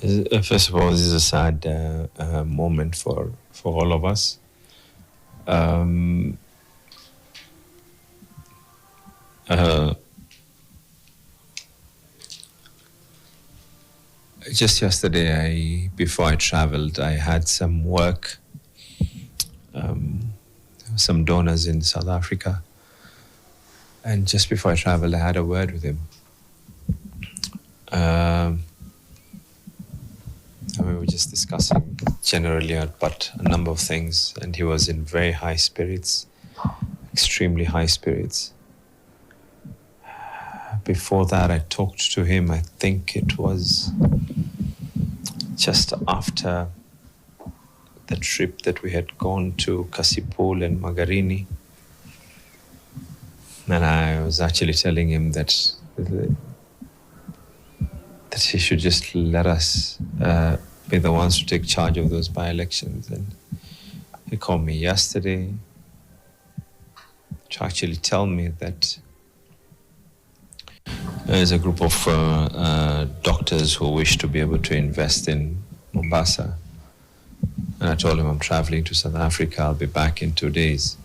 First of all, this is a sad moment for all of us. Just yesterday, before I traveled, I had some work, some donors in South Africa. And just before I traveled, I had a word with him. We were just discussing generally about a number of things, and he was in very high spirits, extremely high spirits. Before that, I talked to him, I think it was just after the trip that we had gone to Kasipul and Magarini. And I was actually telling him that he should just let us be the ones to take charge of those by-elections. And he called me yesterday to actually tell me that there's a group of doctors who wish to be able to invest in Mombasa. And I told him I'm traveling to South Africa. I'll be back in 2 days.